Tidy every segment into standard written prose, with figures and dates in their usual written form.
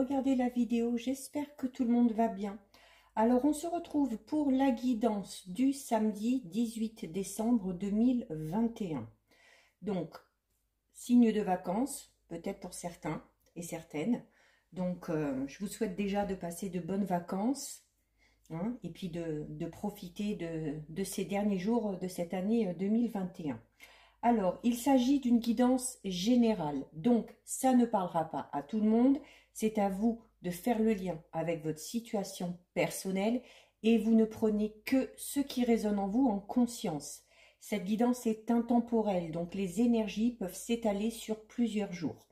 regarder la vidéo. J'espère que tout le monde va bien. Alors, on se retrouve pour la guidance du samedi 18 décembre 2021. Donc, signe de vacances, peut-être pour certains et certaines. Donc, je vous souhaite déjà de passer de bonnes vacances hein, et puis de profiter de ces derniers jours de cette année 2021. Alors, il s'agit d'une guidance générale, donc ça ne parlera pas à tout le monde, c'est à vous de faire le lien avec votre situation personnelle et vous ne prenez que ce qui résonne en vous en conscience. Cette guidance est intemporelle, donc les énergies peuvent s'étaler sur plusieurs jours.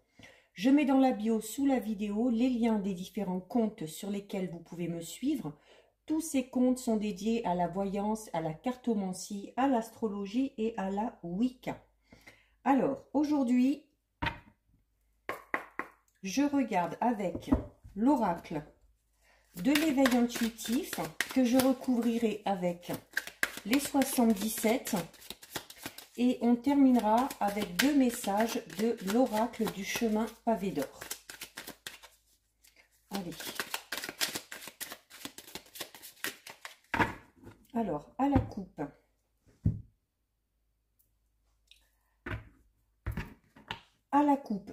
Je mets dans la bio sous la vidéo les liens des différents comptes sur lesquels vous pouvez me suivre. Tous ces comptes sont dédiés à la voyance, à la cartomancie, à l'astrologie et à la Wicca. Alors, aujourd'hui, je regarde avec l'oracle de l'éveil intuitif que je recouvrirai avec les 77 et on terminera avec 2 messages de l'oracle du chemin pavé d'or. Allez. Alors, à la coupe,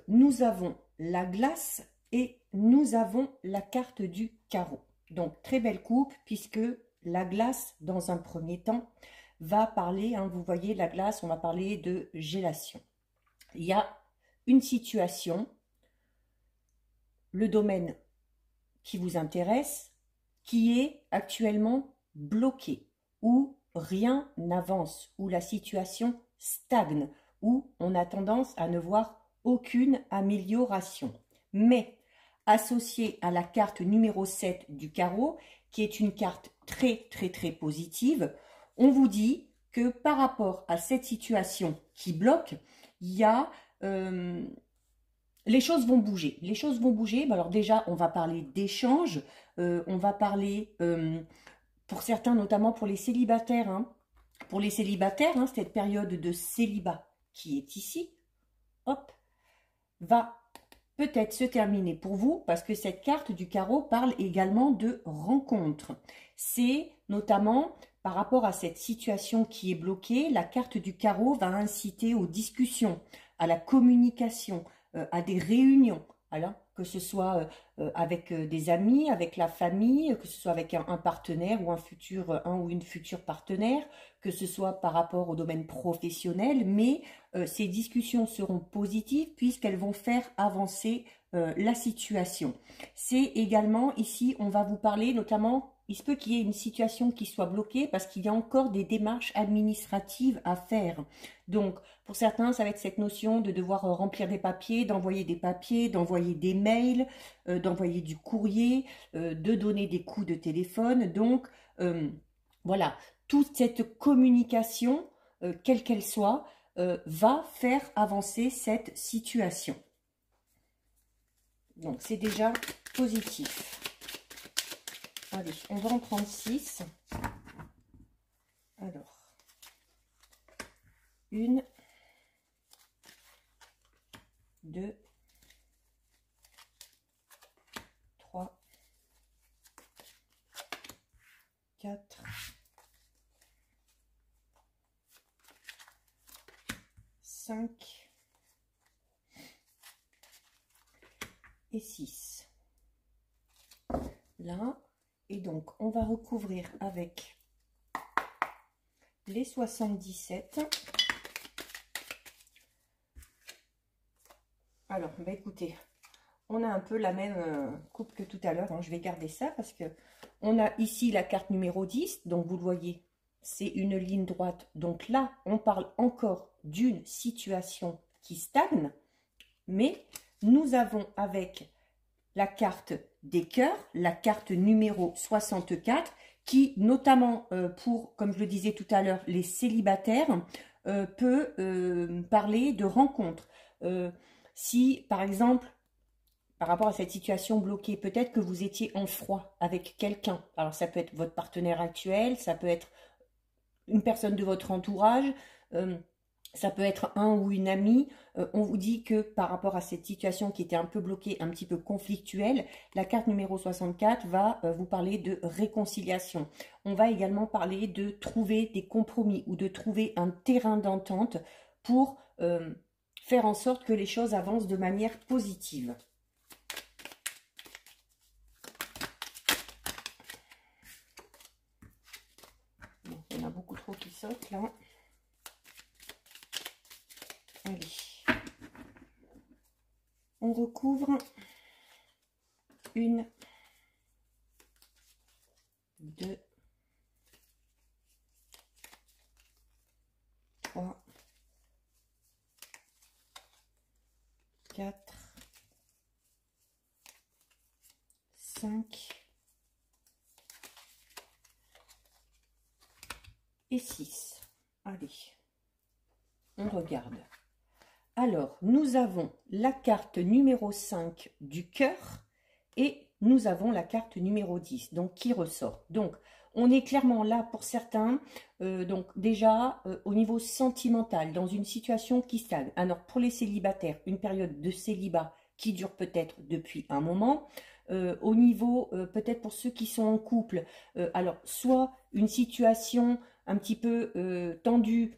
nous avons la glace et nous avons la carte du carreau. Donc, très belle coupe puisque la glace, dans un premier temps, va parler, hein, vous voyez la glace, on va parler de gélation. Il y a une situation, le domaine qui vous intéresse, qui est actuellement bloqué, où rien n'avance, où la situation stagne, où on a tendance à ne voir aucune amélioration. Mais associé à la carte numéro 7 du carreau, qui est une carte très positive, on vous dit que par rapport à cette situation qui bloque, il y a... les choses vont bouger. Les choses vont bouger. Alors déjà, on va parler d'échanges. On va parler... pour certains, notamment pour les célibataires, hein. Pour les célibataires, hein, cette période de célibat qui est ici, hop, va peut-être se terminer pour vous parce que cette carte du carreau parle également de rencontres. C'est notamment par rapport à cette situation qui est bloquée, la carte du carreau va inciter aux discussions, à la communication, à des réunions. Alors, que ce soit avec des amis, avec la famille, que ce soit avec un partenaire ou un ou une future partenaire, que ce soit par rapport au domaine professionnel, mais ces discussions seront positives puisqu'elles vont faire avancer la situation. C'est également, ici, on va vous parler notamment, il se peut qu'il y ait une situation qui soit bloquée parce qu'il y a encore des démarches administratives à faire. Donc, pour certains, ça va être cette notion de devoir remplir des papiers, d'envoyer des mails, d'envoyer du courrier, de donner des coups de téléphone. Donc, voilà, toute cette communication, quelle qu'elle soit, va faire avancer cette situation. Donc, c'est déjà positif. Allez, on va en prendre 6. Alors, 1, 2, 3, 4, 5 et 6. Là, et donc on va recouvrir avec les 77. Alors, bah écoutez, on a un peu la même coupe que tout à l'heure, hein. Je vais garder ça parce que on a ici la carte numéro 10, donc vous le voyez, c'est une ligne droite. Donc là, on parle encore d'une situation qui stagne, mais nous avons avec la carte des cœurs, la carte numéro 64, qui notamment pour, comme je le disais tout à l'heure, les célibataires, peut parler de rencontres. Si, par exemple, par rapport à cette situation bloquée, peut-être que vous étiez en froid avec quelqu'un. Alors, ça peut être votre partenaire actuel, ça peut être une personne de votre entourage. Ça peut être un ou une amie. On vous dit que par rapport à cette situation qui était un peu bloquée, un petit peu conflictuelle, la carte numéro 64 va vous parler de réconciliation. On va également parler de trouver des compromis ou de trouver un terrain d'entente pour faire en sorte que les choses avancent de manière positive. Bon, il y en a beaucoup trop qui sautent là. Allez, on recouvre 1, 2, 3, 4, 5 et 6. Allez, on regarde. Alors, nous avons la carte numéro 5 du cœur et nous avons la carte numéro 10, donc qui ressort. Donc, on est clairement là pour certains, donc déjà au niveau sentimental, dans une situation qui stagne. Alors, pour les célibataires, une période de célibat qui dure peut-être depuis un moment. Au niveau, peut-être pour ceux qui sont en couple, alors soit une situation un petit peu tendue,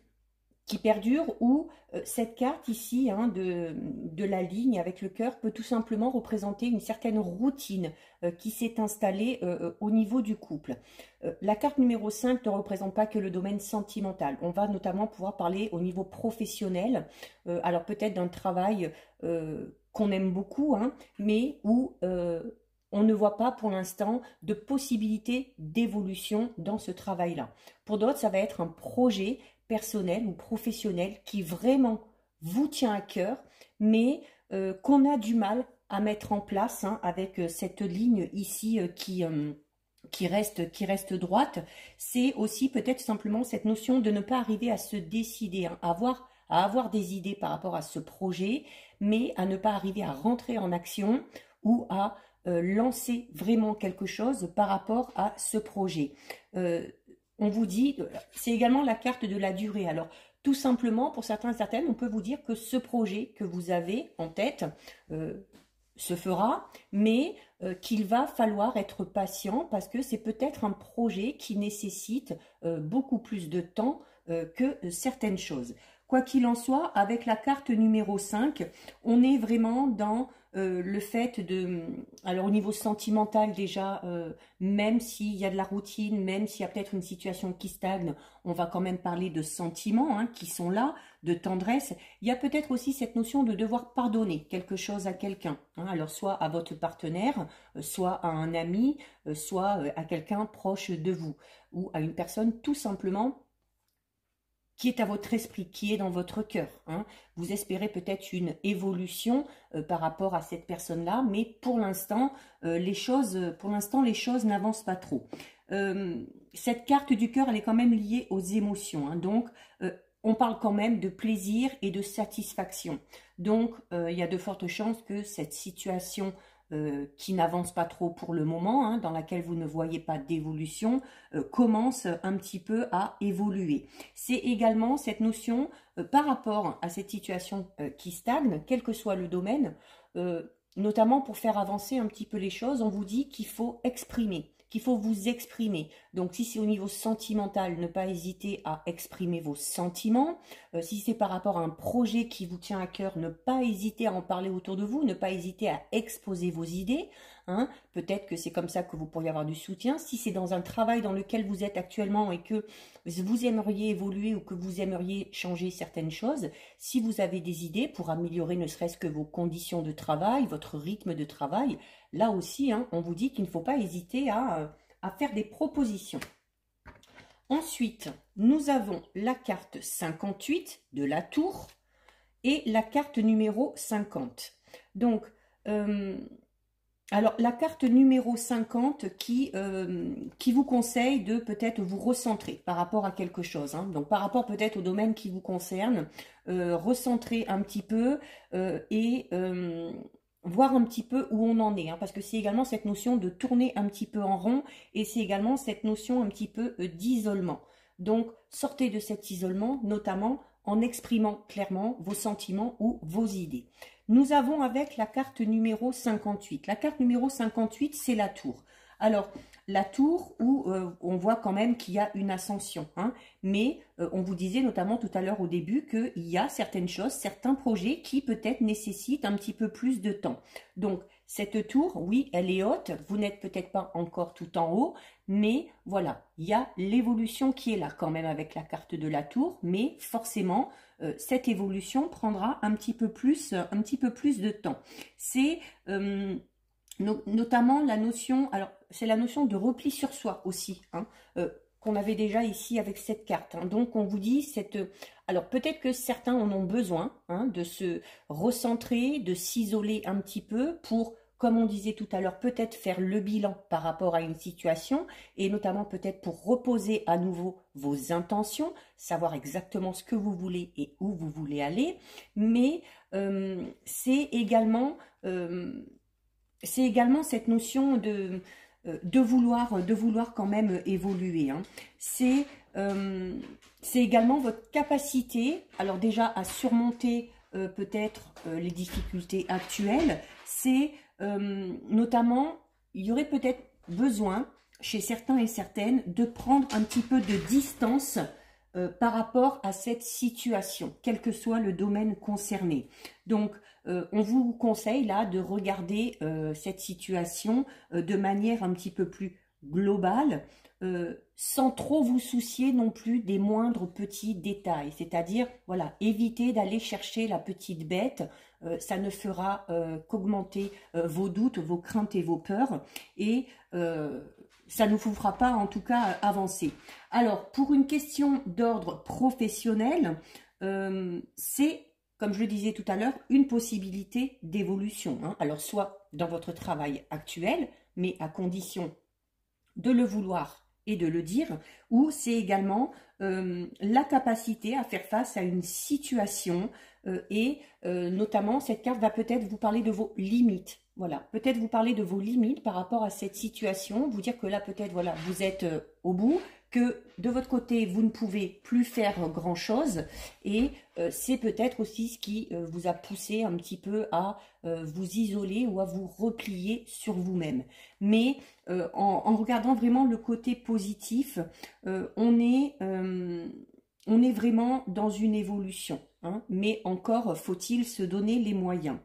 qui perdure, ou cette carte ici hein, de la ligne avec le cœur peut tout simplement représenter une certaine routine qui s'est installée au niveau du couple. La carte numéro 5 ne représente pas que le domaine sentimental. On va notamment pouvoir parler au niveau professionnel, alors peut-être d'un travail qu'on aime beaucoup, hein, mais où on ne voit pas pour l'instant de possibilité d'évolution dans ce travail-là. Pour d'autres, ça va être un projet personnel ou professionnel qui vraiment vous tient à cœur, mais qu'on a du mal à mettre en place hein, avec cette ligne ici qui reste droite. C'est aussi peut-être simplement cette notion de ne pas arriver à se décider, hein, à avoir des idées par rapport à ce projet, mais à ne pas arriver à rentrer en action ou à lancer vraiment quelque chose par rapport à ce projet. On vous dit, c'est également la carte de la durée. Alors, tout simplement, pour certains et certaines, on peut vous dire que ce projet que vous avez en tête se fera, mais qu'il va falloir être patient parce que c'est peut-être un projet qui nécessite beaucoup plus de temps que certaines choses. Quoi qu'il en soit, avec la carte numéro 5, on est vraiment dans le fait de... Alors au niveau sentimental déjà, même s'il y a de la routine, même s'il y a peut-être une situation qui stagne, on va quand même parler de sentiments hein, qui sont là, de tendresse. Il y a peut-être aussi cette notion de devoir pardonner quelque chose à quelqu'un. Hein, alors soit à votre partenaire, soit à un ami, soit à quelqu'un proche de vous, ou à une personne tout simplement qui est à votre esprit, qui est dans votre cœur. Hein. Vous espérez peut-être une évolution par rapport à cette personne-là, mais pour l'instant, les choses n'avancent pas trop. Cette carte du cœur, elle est quand même liée aux émotions. Hein. Donc, on parle quand même de plaisir et de satisfaction. Donc, il y a de fortes chances que cette situation qui n'avance pas trop pour le moment, hein, dans laquelle vous ne voyez pas d'évolution, commence un petit peu à évoluer. C'est également cette notion par rapport à cette situation qui stagne, quel que soit le domaine, notamment pour faire avancer un petit peu les choses, on vous dit qu'il faut exprimer, qu'il faut vous exprimer. Donc, si c'est au niveau sentimental, ne pas hésiter à exprimer vos sentiments. Si c'est par rapport à un projet qui vous tient à cœur, ne pas hésiter à en parler autour de vous, ne pas hésiter à exposer vos idées. Hein. Peut-être que c'est comme ça que vous pourriez avoir du soutien. Si c'est dans un travail dans lequel vous êtes actuellement et que vous aimeriez évoluer ou que vous aimeriez changer certaines choses, si vous avez des idées pour améliorer ne serait-ce que vos conditions de travail, votre rythme de travail, là aussi, hein, on vous dit qu'il ne faut pas hésiter à faire des propositions. Ensuite, nous avons la carte 58 de la tour et la carte numéro 50. Donc, alors la carte numéro 50 qui vous conseille de peut-être vous recentrer par rapport à quelque chose. Hein. Donc, par rapport peut-être au domaine qui vous concerne, recentrer un petit peu et... voir un petit peu où on en est, hein, parce que c'est également cette notion de tourner un petit peu en rond et c'est également cette notion un petit peu d'isolement. Donc, sortez de cet isolement, notamment en exprimant clairement vos sentiments ou vos idées. Nous avons avec la carte numéro 58. La carte numéro 58, c'est la tour. Alors, la tour où on voit quand même qu'il y a une ascension, hein, mais on vous disait notamment tout à l'heure au début qu'il y a certaines choses, certains projets qui peut-être nécessitent un petit peu plus de temps. Donc, cette tour, oui, elle est haute, vous n'êtes peut-être pas encore tout en haut, mais voilà, il y a l'évolution qui est là quand même avec la carte de la tour, mais forcément, cette évolution prendra un petit peu plus de temps. C'est notamment la notion, alors c'est la notion de repli sur soi aussi, hein, qu'on avait déjà ici avec cette carte. Hein. Donc on vous dit, alors peut-être que certains en ont besoin, hein, de se recentrer, de s'isoler un petit peu pour, comme on disait tout à l'heure, peut-être faire le bilan par rapport à une situation et notamment peut-être pour reposer à nouveau vos intentions, savoir exactement ce que vous voulez et où vous voulez aller, mais c'est également cette notion de vouloir quand même évoluer. Hein. C'est également votre capacité, alors déjà à surmonter peut-être les difficultés actuelles. C'est notamment, il y aurait peut-être besoin chez certains et certaines de prendre un petit peu de distance par rapport à cette situation, quel que soit le domaine concerné. Donc, on vous conseille là de regarder cette situation de manière un petit peu plus globale, sans trop vous soucier non plus des moindres petits détails. C'est-à-dire, voilà, évitez d'aller chercher la petite bête, ça ne fera qu'augmenter vos doutes, vos craintes et vos peurs, et ça ne vous fera pas en tout cas avancer. Alors, pour une question d'ordre professionnel, c'est, comme je le disais tout à l'heure, une possibilité d'évolution. Hein. Alors, soit dans votre travail actuel, mais à condition de le vouloir et de le dire, ou c'est également la capacité à faire face à une situation et notamment cette carte va peut-être vous parler de vos limites. Voilà, peut-être vous parler de vos limites par rapport à cette situation, vous dire que là peut-être voilà vous êtes au bout, que de votre côté vous ne pouvez plus faire grand-chose et c'est peut-être aussi ce qui vous a poussé un petit peu à vous isoler ou à vous replier sur vous-même. Mais en regardant vraiment le côté positif, on est vraiment dans une évolution, hein, mais encore faut-il se donner les moyens.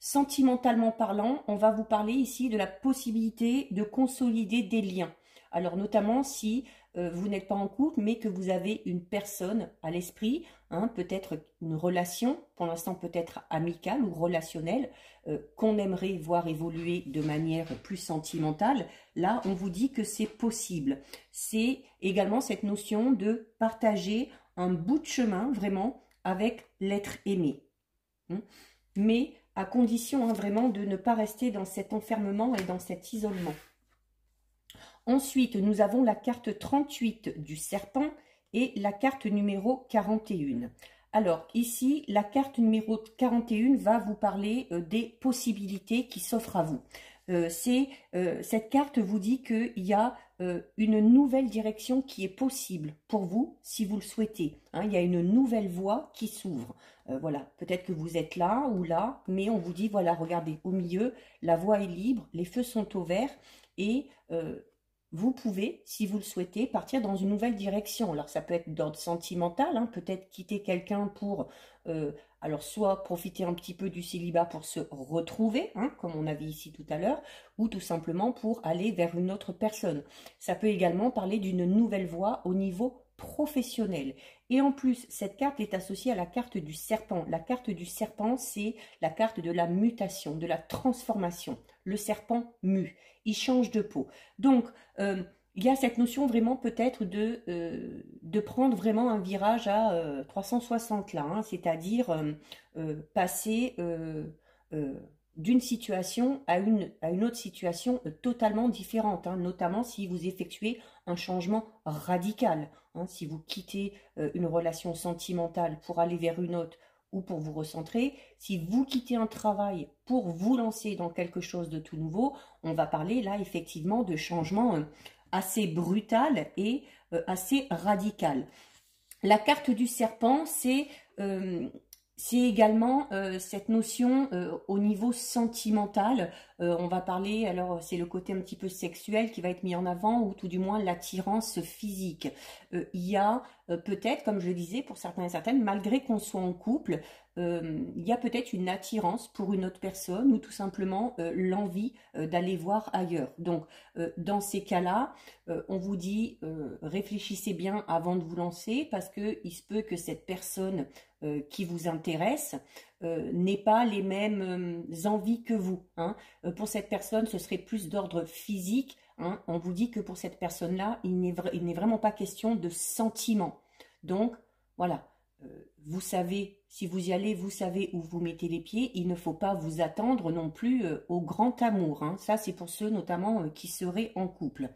Sentimentalement parlant, on va vous parler ici de la possibilité de consolider des liens. Alors notamment si vous n'êtes pas en couple, mais que vous avez une personne à l'esprit, hein, peut-être une relation, pour l'instant peut-être amicale ou relationnelle, qu'on aimerait voir évoluer de manière plus sentimentale. Là, on vous dit que c'est possible. C'est également cette notion de partager un bout de chemin vraiment avec l'être aimé. Mais à condition hein, vraiment de ne pas rester dans cet enfermement et dans cet isolement. Ensuite, nous avons la carte 38 du serpent et la carte numéro 41. Alors ici, la carte numéro 41 va vous parler des possibilités qui s'offrent à vous. Cette carte vous dit qu'il y a une nouvelle direction qui est possible pour vous si vous le souhaitez. Hein, il y a une nouvelle voie qui s'ouvre. Voilà, peut-être que vous êtes là ou là, mais on vous dit, voilà, regardez, au milieu, la voie est libre, les feux sont au vert et vous pouvez, si vous le souhaitez, partir dans une nouvelle direction. Alors, ça peut être d'ordre sentimental, hein, peut-être quitter quelqu'un pour, alors, soit profiter un petit peu du célibat pour se retrouver, hein, comme on a vu ici tout à l'heure, ou tout simplement pour aller vers une autre personne. Ça peut également parler d'une nouvelle voie au niveau professionnel. Et en plus, cette carte est associée à la carte du serpent. La carte du serpent, c'est la carte de la mutation, de la transformation. Le serpent mue, il change de peau. Donc, il y a cette notion vraiment peut-être de prendre vraiment un virage à 360 là, hein, c'est-à-dire passer d'une situation à une autre situation totalement différente, hein, notamment si vous effectuez un changement radical, hein, si vous quittez une relation sentimentale pour aller vers une autre ou pour vous recentrer, si vous quittez un travail pour vous lancer dans quelque chose de tout nouveau, on va parler là effectivement de changement assez brutal et assez radical. La carte du serpent, c'est également cette notion au niveau sentimental. On va parler, alors c'est le côté un petit peu sexuel qui va être mis en avant, ou tout du moins l'attirance physique. Il y a peut-être, comme je le disais, pour certains et certaines, malgré qu'on soit en couple, il y a peut-être une attirance pour une autre personne, ou tout simplement l'envie d'aller voir ailleurs. Donc, dans ces cas-là, on vous dit, réfléchissez bien avant de vous lancer, parce qu'il se peut que cette personne qui vous intéresse n'ait pas les mêmes envies que vous. Hein. Pour cette personne, ce serait plus d'ordre physique. Hein. On vous dit que pour cette personne-là, il n'est vraiment pas question de sentiment. Donc, voilà. Vous savez, si vous y allez, vous savez où vous mettez les pieds. Il ne faut pas vous attendre non plus au grand amour. Hein. Ça, c'est pour ceux notamment qui seraient en couple.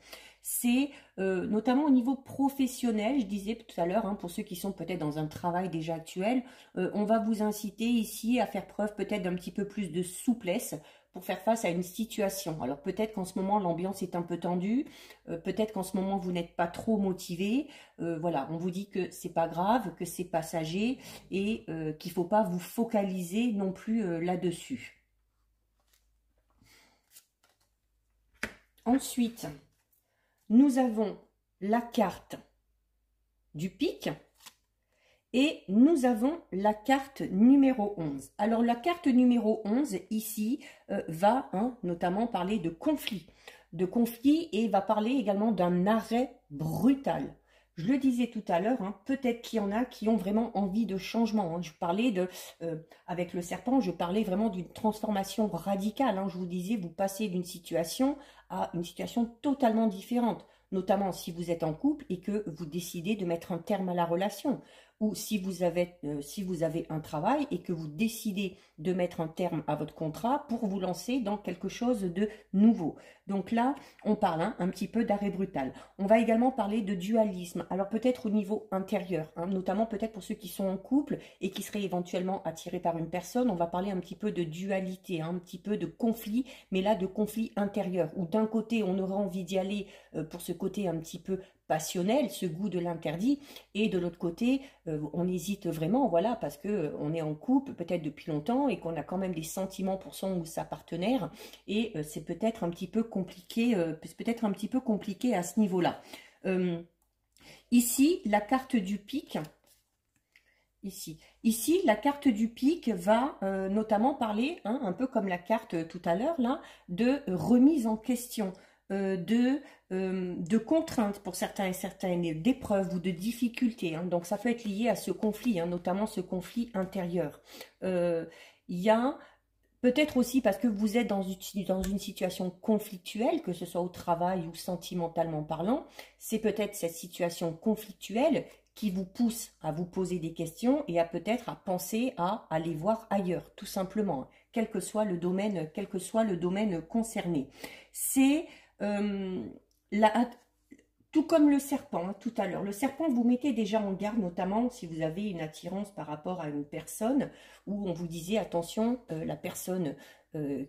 C'est notamment au niveau professionnel, je disais tout à l'heure, hein, pour ceux qui sont peut-être dans un travail déjà actuel, on va vous inciter ici à faire preuve peut-être d'un petit peu plus de souplesse pour faire face à une situation. Alors peut-être qu'en ce moment l'ambiance est un peu tendue, peut-être qu'en ce moment vous n'êtes pas trop motivé. Voilà, on vous dit que c'est pas grave, que c'est passager et qu'il ne faut pas vous focaliser non plus là-dessus. Ensuite, nous avons la carte du pic et nous avons la carte numéro 11. Alors la carte numéro 11 ici va notamment parler de conflit et va parler également d'un arrêt brutal. Je le disais tout à l'heure, peut-être qu'il y en a qui ont vraiment envie de changement. Je parlais avec le serpent, je parlais vraiment d'une transformation radicale. Je vous disais, vous passez d'une situation à une situation totalement différente. Notamment si vous êtes en couple et que vous décidez de mettre un terme à la relation. Ou si vous avez un travail et que vous décidez de mettre un terme à votre contrat pour vous lancer dans quelque chose de nouveau. Donc là, on parle un petit peu d'arrêt brutal. On va également parler de dualisme. Alors peut-être au niveau intérieur, notamment peut-être pour ceux qui sont en couple et qui seraient éventuellement attirés par une personne. On va parler un petit peu de dualité, un petit peu de conflit, mais là de conflit intérieur. Où d'un côté, on aurait envie d'y aller pour ce côté un petit peu passionnel, ce goût de l'interdit, et de l'autre côté, on hésite vraiment, voilà, parce que on est en couple peut-être depuis longtemps et qu'on a quand même des sentiments pour son ou sa partenaire, et c'est peut-être un petit peu compliqué, à ce niveau-là. Ici, la carte du pic. Ici, la carte du pic va notamment parler, un peu comme la carte tout à l'heure, là, de remise en question, de contraintes pour certains et certaines, d'épreuves ou de difficultés. Donc, ça peut être lié à ce conflit, notamment ce conflit intérieur. Il y a peut-être aussi parce que vous êtes dans une situation conflictuelle, que ce soit au travail ou sentimentalement parlant, c'est peut-être cette situation conflictuelle qui vous pousse à vous poser des questions et à peut-être à penser à aller voir ailleurs, tout simplement, quel que soit le domaine concerné. C'est tout comme le serpent, tout à l'heure. Le serpent, vous mettez déjà en garde, notamment si vous avez une attirance par rapport à une personne, où on vous disait, attention, la personne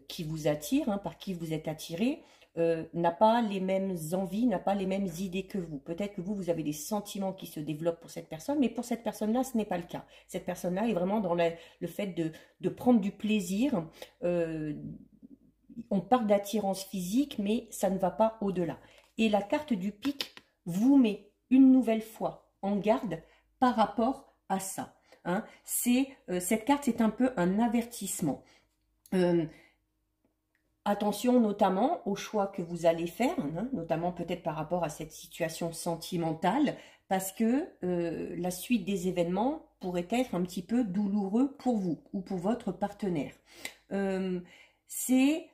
qui vous attire, par qui vous êtes attiré, n'a pas les mêmes envies, n'a pas les mêmes idées que vous. Peut-être que vous avez des sentiments qui se développent pour cette personne, mais pour cette personne-là, ce n'est pas le cas. Cette personne-là est vraiment dans le fait de prendre du plaisir. On parle d'attirance physique, mais ça ne va pas au-delà. Et la carte du pic vous met une nouvelle fois en garde par rapport à ça. Cette carte, c'est un peu un avertissement. Attention notamment aux choix que vous allez faire, notamment peut-être par rapport à cette situation sentimentale, parce que la suite des événements pourrait être un petit peu douloureux pour vous ou pour votre partenaire. C'est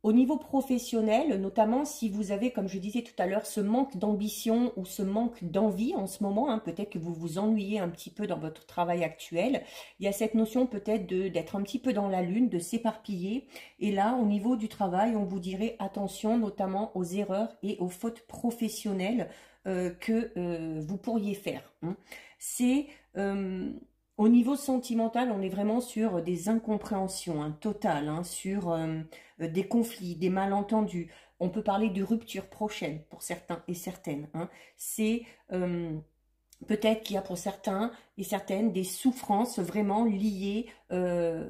au niveau professionnel, notamment si vous avez, comme je disais tout à l'heure, ce manque d'ambition ou ce manque d'envie en ce moment, peut-être que vous vous ennuyez un petit peu dans votre travail actuel, il y a cette notion peut-être d'être un petit peu dans la lune, de s'éparpiller. Et là, au niveau du travail, on vous dirait attention notamment aux erreurs et aux fautes professionnelles que vous pourriez faire. C'est... au niveau sentimental, on est vraiment sur des incompréhensions totales, sur des conflits, des malentendus. On peut parler de rupture prochaine pour certains et certaines. C'est Peut-être qu'il y a pour certains et certaines des souffrances vraiment liées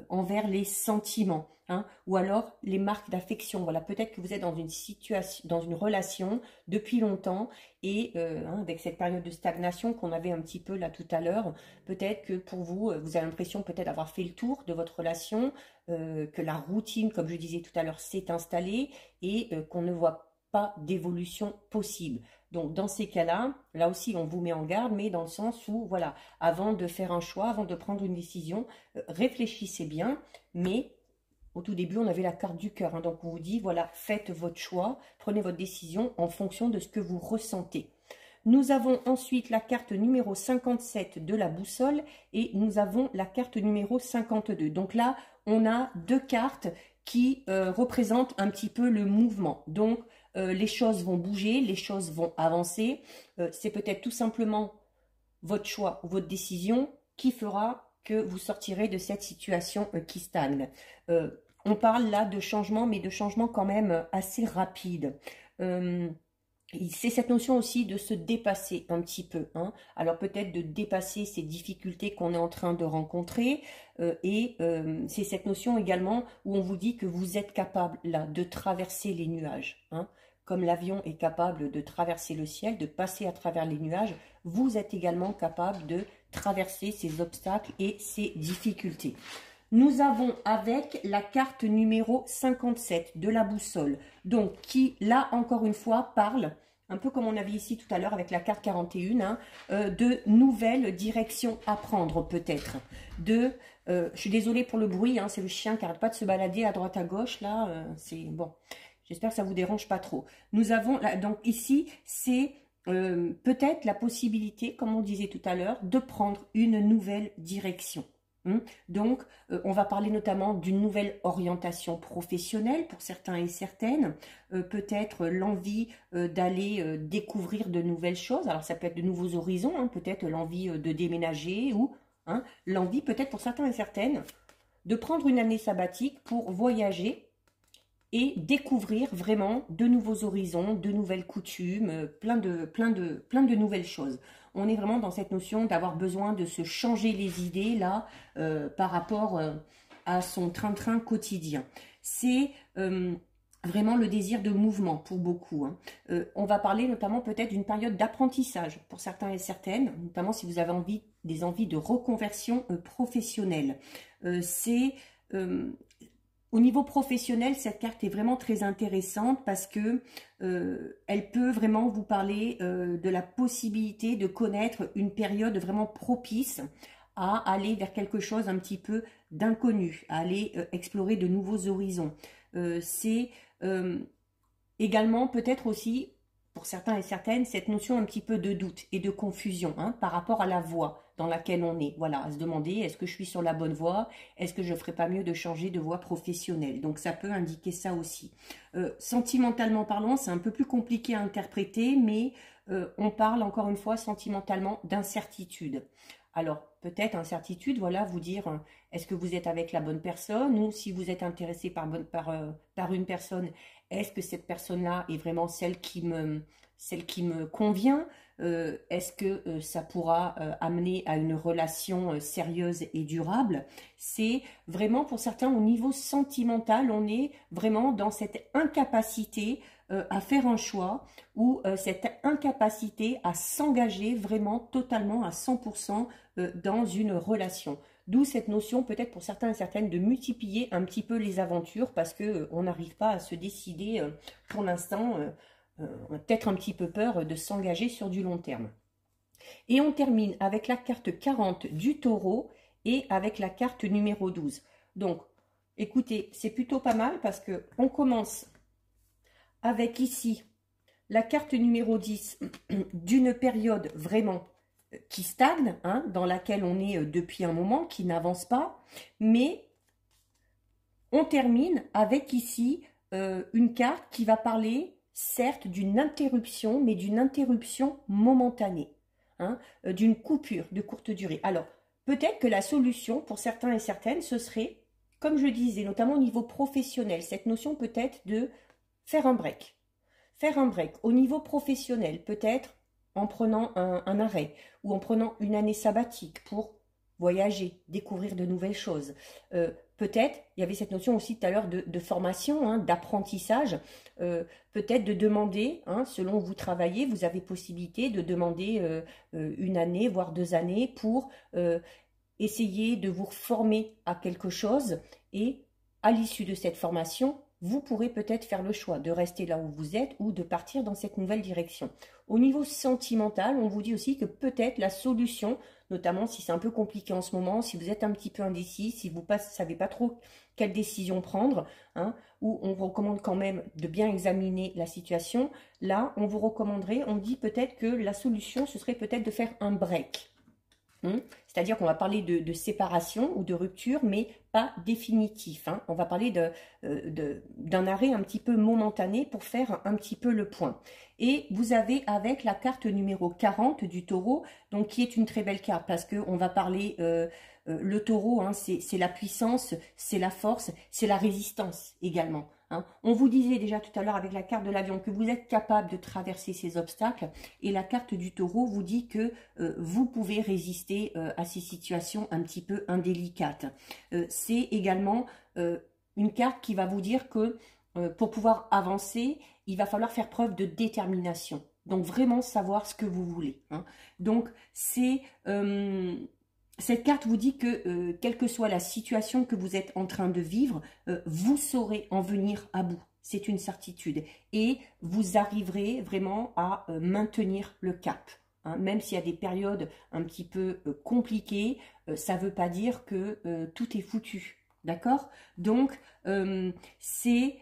envers les sentiments, hein, ou alors les marques d'affection. Voilà, peut-être que vous êtes dans une situation, dans une relation depuis longtemps et hein, avec cette période de stagnation qu'on avait un petit peu là tout à l'heure, peut-être que pour vous, vous avez l'impression peut-être avoir fait le tour de votre relation, que la routine, comme je disais tout à l'heure, s'est installée et qu'on ne voit pas d'évolution possible. Donc, dans ces cas-là, là aussi, on vous met en garde, mais dans le sens où, voilà, avant de faire un choix, avant de prendre une décision, réfléchissez bien, mais au tout début, on avait la carte du cœur, hein, donc on vous dit, voilà, faites votre choix, prenez votre décision en fonction de ce que vous ressentez. Nous avons ensuite la carte numéro 57 de la boussole et nous avons la carte numéro 52. Donc là, on a deux cartes qui représentent un petit peu le mouvement. Donc, les choses vont bouger, les choses vont avancer. C'est peut-être tout simplement votre choix ou votre décision qui fera que vous sortirez de cette situation qui stagne. On parle là de changement, mais de changement quand même assez rapide. C'est cette notion aussi de se dépasser un petit peu, hein. Alors peut-être de dépasser ces difficultés qu'on est en train de rencontrer c'est cette notion également où on vous dit que vous êtes capable là de traverser les nuages, hein. Comme l'avion est capable de traverser le ciel, de passer à travers les nuages, vous êtes également capable de traverser ces obstacles et ces difficultés. Nous avons avec la carte numéro 57 de la boussole, donc qui, là, encore une fois, parle, un peu comme on avait ici tout à l'heure avec la carte 41, hein, de nouvelles directions à prendre peut-être. Je suis désolée pour le bruit, hein, c'est le chien qui n'arrête pas de se balader à droite à gauche, là, c'est bon, j'espère que ça ne vous dérange pas trop. Nous avons, là, donc ici, c'est peut-être la possibilité, comme on disait tout à l'heure, de prendre une nouvelle direction. Donc, on va parler notamment d'une nouvelle orientation professionnelle pour certains et certaines, peut-être l'envie d'aller découvrir de nouvelles choses. Alors, ça peut être de nouveaux horizons, hein, peut-être l'envie de déménager ou hein, l'envie peut-être pour certains et certaines de prendre une année sabbatique pour voyager et découvrir vraiment de nouveaux horizons, de nouvelles coutumes, plein de nouvelles choses. On est vraiment dans cette notion d'avoir besoin de se changer les idées là par rapport à son train-train quotidien. C'est vraiment le désir de mouvement pour beaucoup, hein. On va parler notamment peut-être d'une période d'apprentissage pour certains et certaines, notamment si vous avez des envies de reconversion professionnelle. Au niveau professionnel, cette carte est vraiment très intéressante parce que elle peut vraiment vous parler de la possibilité de connaître une période vraiment propice à aller vers quelque chose un petit peu d'inconnu, à aller explorer de nouveaux horizons. C'est également peut-être aussi, pour certains et certaines, cette notion un petit peu de doute et de confusion hein, par rapport à la voie dans laquelle on est. Voilà, à se demander, est-ce que je suis sur la bonne voie? Est-ce que je ne ferais pas mieux de changer de voie professionnelle? Donc, ça peut indiquer ça aussi. Sentimentalement parlant, c'est un peu plus compliqué à interpréter, mais on parle encore une fois sentimentalement d'incertitude. Alors, peut-être incertitude, voilà, vous dire, est-ce que vous êtes avec la bonne personne? Ou si vous êtes intéressé par une personne, est-ce que cette personne-là est vraiment celle qui me convient? Est-ce que ça pourra amener à une relation sérieuse et durable? C'est vraiment pour certains au niveau sentimental, on est vraiment dans cette incapacité à faire un choix ou cette incapacité à s'engager vraiment totalement à 100% dans une relation. D'où cette notion peut-être pour certains et certaines de multiplier un petit peu les aventures parce qu'on n'arrive pas à se décider pour l'instant. On a peut-être un petit peu peur de s'engager sur du long terme. Et on termine avec la carte 40 du taureau et avec la carte numéro 12. Donc, écoutez, c'est plutôt pas mal parce qu'on commence avec ici la carte numéro 10 d'une période vraiment qui stagne, hein, dans laquelle on est depuis un moment, qui n'avance pas, mais on termine avec ici une carte qui va parler certes d'une interruption, mais d'une interruption momentanée, hein, d'une coupure de courte durée. Alors, peut-être que la solution pour certains et certaines, ce serait, comme je disais, notamment au niveau professionnel, cette notion peut-être de faire un break. Faire un break au niveau professionnel, peut-être en prenant un arrêt ou en prenant une année sabbatique pour voyager, découvrir de nouvelles choses. Peut-être, il y avait cette notion aussi tout à l'heure de formation, hein, d'apprentissage, peut-être de demander, hein, selon où vous travaillez, vous avez possibilité de demander une année, voire 2 années pour essayer de vous former à quelque chose et à l'issue de cette formation, vous pourrez peut-être faire le choix de rester là où vous êtes ou de partir dans cette nouvelle direction. Au niveau sentimental, on vous dit aussi que peut-être la solution, notamment si c'est un peu compliqué en ce moment, si vous êtes un petit peu indécis, si vous ne savez pas trop quelle décision prendre, hein, ou on vous recommande quand même de bien examiner la situation, là, on vous recommanderait, on dit peut-être que la solution, ce serait peut-être de faire un break. C'est-à-dire qu'on va parler de séparation ou de rupture, mais pas définitif. Hein. On va parler d'un arrêt un petit peu momentané pour faire un petit peu le point. Et vous avez avec la carte numéro 40 du taureau, donc qui est une très belle carte parce qu'on va parler, le taureau, hein, c'est la puissance, c'est la force, c'est la résistance également. Hein. On vous disait déjà tout à l'heure avec la carte de l'avion que vous êtes capable de traverser ces obstacles et la carte du taureau vous dit que vous pouvez résister à ces situations un petit peu indélicates. C'est également une carte qui va vous dire que pour pouvoir avancer, il va falloir faire preuve de détermination. Donc vraiment savoir ce que vous voulez. Hein. Donc c'est... cette carte vous dit que, quelle que soit la situation que vous êtes en train de vivre, vous saurez en venir à bout. C'est une certitude. Et vous arriverez vraiment à maintenir le cap. Hein. Même s'il y a des périodes un petit peu compliquées, ça ne veut pas dire que tout est foutu. D'accord? Donc, c'est...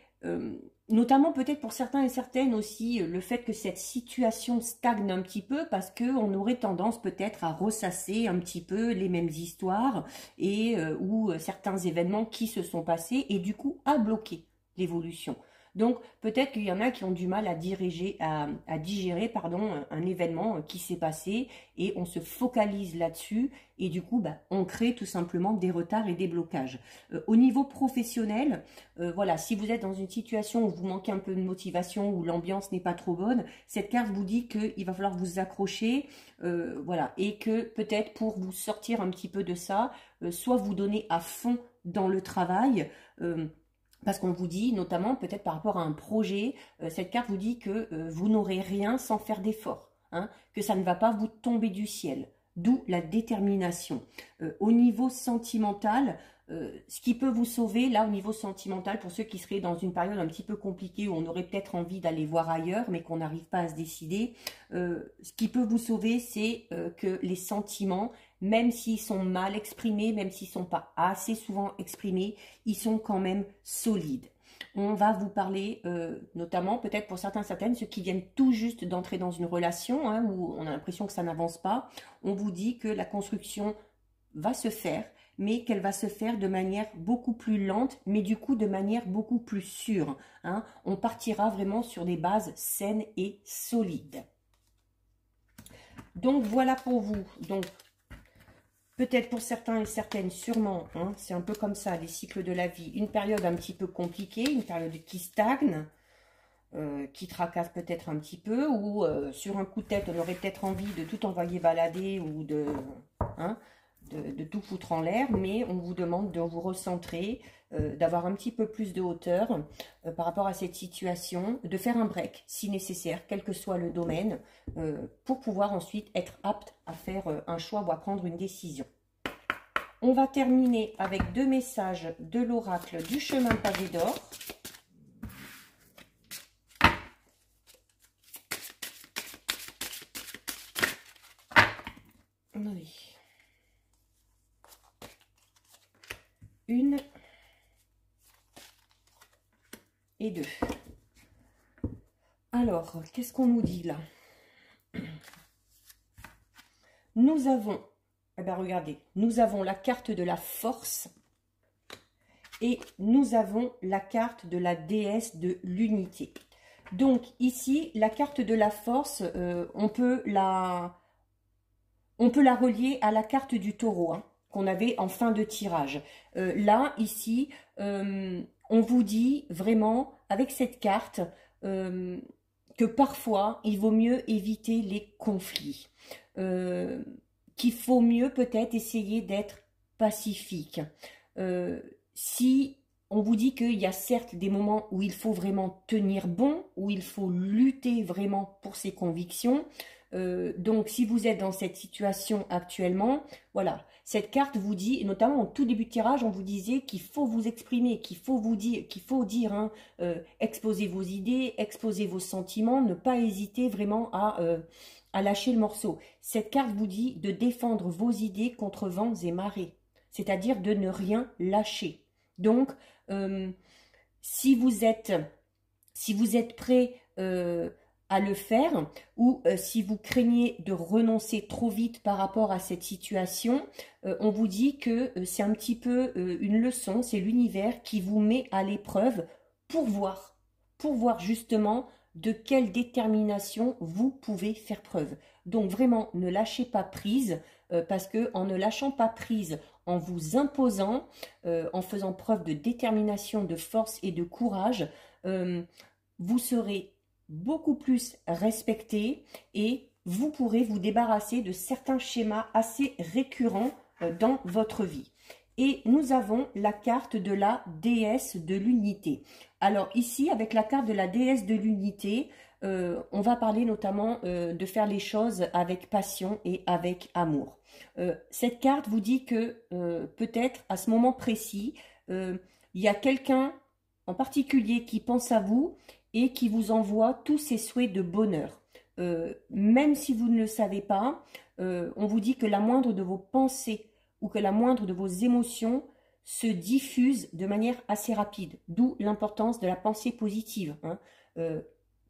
notamment peut-être pour certains et certaines aussi le fait que cette situation stagne un petit peu parce qu'on aurait tendance peut-être à ressasser un petit peu les mêmes histoires et ou certains événements qui se sont passés et du coup à bloquer l'évolution. Donc peut-être qu'il y en a qui ont du mal à digérer pardon, un événement qui s'est passé et on se focalise là-dessus et du coup on crée tout simplement des retards et des blocages. Au niveau professionnel, voilà, si vous êtes dans une situation où vous manquez un peu de motivation, où l'ambiance n'est pas trop bonne, cette carte vous dit qu'il va falloir vous accrocher, voilà, et que peut-être pour vous sortir un petit peu de ça, soit vous donner à fond dans le travail, parce qu'on vous dit, notamment peut-être par rapport à un projet, cette carte vous dit que vous n'aurez rien sans faire d'effort, hein, que ça ne va pas vous tomber du ciel, d'où la détermination. Au niveau sentimental, ce qui peut vous sauver, là, au niveau sentimental, pour ceux qui seraient dans une période un petit peu compliquée où on aurait peut-être envie d'aller voir ailleurs, mais qu'on n'arrive pas à se décider, ce qui peut vous sauver, c'est que les sentiments, même s'ils sont mal exprimés, même s'ils ne sont pas assez souvent exprimés, ils sont quand même solides. On va vous parler, notamment peut-être pour certains, certaines, ceux qui viennent tout juste d'entrer dans une relation, hein, où on a l'impression que ça n'avance pas. On vous dit que la construction va se faire, mais qu'elle va se faire de manière beaucoup plus lente, mais du coup de manière beaucoup plus sûre. Hein. On partira vraiment sur des bases saines et solides. Donc voilà pour vous. Donc peut-être pour certains et certaines, sûrement, hein, c'est un peu comme ça, les cycles de la vie. Une période un petit peu compliquée, une période qui stagne, qui tracasse peut-être un petit peu, ou sur un coup de tête, on aurait peut-être envie de tout envoyer balader ou de tout foutre en l'air, mais on vous demande de vous recentrer, d'avoir un petit peu plus de hauteur par rapport à cette situation, de faire un break si nécessaire, quel que soit le domaine, pour pouvoir ensuite être apte à faire un choix ou à prendre une décision. On va terminer avec 2 messages de l'oracle du chemin pavé d'or. Oui. 1 et 2. Alors, qu'est-ce qu'on nous dit là? Nous avons, eh bien regardez, nous avons la carte de la force et nous avons la carte de la déesse de l'unité. Donc ici, la carte de la force, on peut la relier à la carte du taureau, hein, qu'on avait en fin de tirage. Là, ici, on vous dit vraiment, avec cette carte, que parfois, il vaut mieux éviter les conflits, qu'il faut mieux peut-être essayer d'être pacifique. Si on vous dit qu'il y a certes des moments où il faut vraiment tenir bon, où il faut lutter vraiment pour ses convictions, donc si vous êtes dans cette situation actuellement, voilà, cette carte vous dit, et notamment au tout début de tirage, on vous disait qu'il faut vous exprimer, qu'il faut dire, hein, exposer vos idées, exposer vos sentiments, ne pas hésiter vraiment à lâcher le morceau. Cette carte vous dit de défendre vos idées contre vents et marées, c'est-à-dire de ne rien lâcher. Donc, si vous êtes prêt à le faire, ou si vous craignez de renoncer trop vite par rapport à cette situation, on vous dit que c'est un petit peu une leçon, c'est l'univers qui vous met à l'épreuve pour voir justement de quelle détermination vous pouvez faire preuve. Donc vraiment, ne lâchez pas prise, parce que en ne lâchant pas prise, en vous imposant, en faisant preuve de détermination, de force et de courage, vous serez beaucoup plus respecté et vous pourrez vous débarrasser de certains schémas assez récurrents dans votre vie. Et nous avons la carte de la déesse de l'unité. Alors ici, avec la carte de la déesse de l'unité, on va parler notamment de faire les choses avec passion et avec amour. Cette carte vous dit que peut-être à ce moment précis, il y a quelqu'un en particulier qui pense à vous et qui vous envoie tous ses souhaits de bonheur. Même si vous ne le savez pas, on vous dit que la moindre de vos pensées ou que la moindre de vos émotions se diffuse de manière assez rapide, d'où l'importance de la pensée positive. Hein.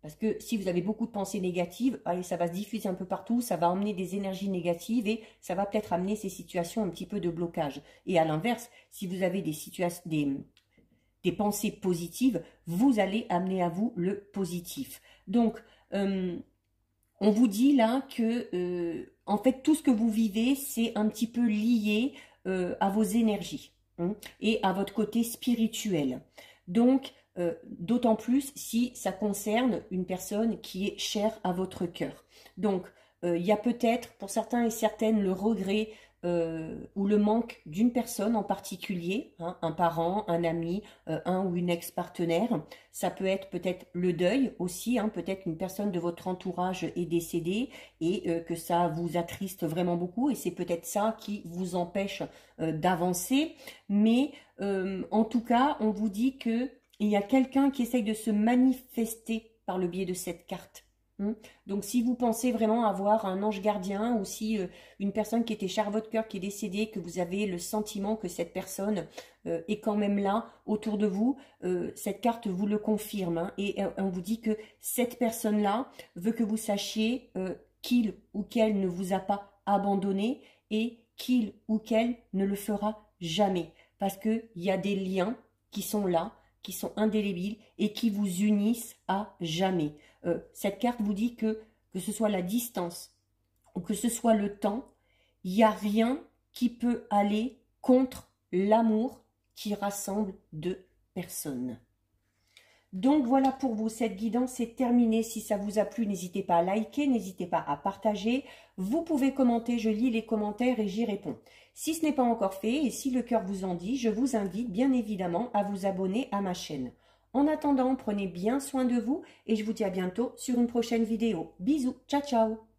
Parce que si vous avez beaucoup de pensées négatives, allez, ça va se diffuser un peu partout, ça va emmener des énergies négatives et ça va peut-être amener ces situations un petit peu de blocage. Et à l'inverse, si vous avez des pensées positives, vous allez amener à vous le positif. Donc, on vous dit là que, en fait, tout ce que vous vivez, c'est un petit peu lié à vos énergies, hein, et à votre côté spirituel. Donc, d'autant plus si ça concerne une personne qui est chère à votre cœur. Donc, il y a peut-être, pour certains et certaines, le regret ou le manque d'une personne en particulier, hein, un parent, un ami, un ou une ex-partenaire. Ça peut être peut-être le deuil aussi, hein, peut-être une personne de votre entourage est décédée et que ça vous attriste vraiment beaucoup et c'est peut-être ça qui vous empêche d'avancer. Mais en tout cas, on vous dit que il y a quelqu'un qui essaye de se manifester par le biais de cette carte. Donc si vous pensez vraiment avoir un ange gardien ou si une personne qui était chère à votre cœur qui est décédée, que vous avez le sentiment que cette personne est quand même là autour de vous, cette carte vous le confirme, hein, et on vous dit que cette personne-là veut que vous sachiez qu'il ou qu'elle ne vous a pas abandonné et qu'il ou qu'elle ne le fera jamais parce qu'il y a des liens qui sont là, qui sont indélébiles et qui vous unissent à jamais. Cette carte vous dit que ce soit la distance ou que ce soit le temps, il n'y a rien qui peut aller contre l'amour qui rassemble deux personnes. Donc voilà pour vous, cette guidance est terminée. Si ça vous a plu, n'hésitez pas à liker, n'hésitez pas à partager. Vous pouvez commenter, je lis les commentaires et j'y réponds. Si ce n'est pas encore fait et si le cœur vous en dit, je vous invite bien évidemment à vous abonner à ma chaîne. En attendant, prenez bien soin de vous et je vous dis à bientôt sur une prochaine vidéo. Bisous, ciao ciao.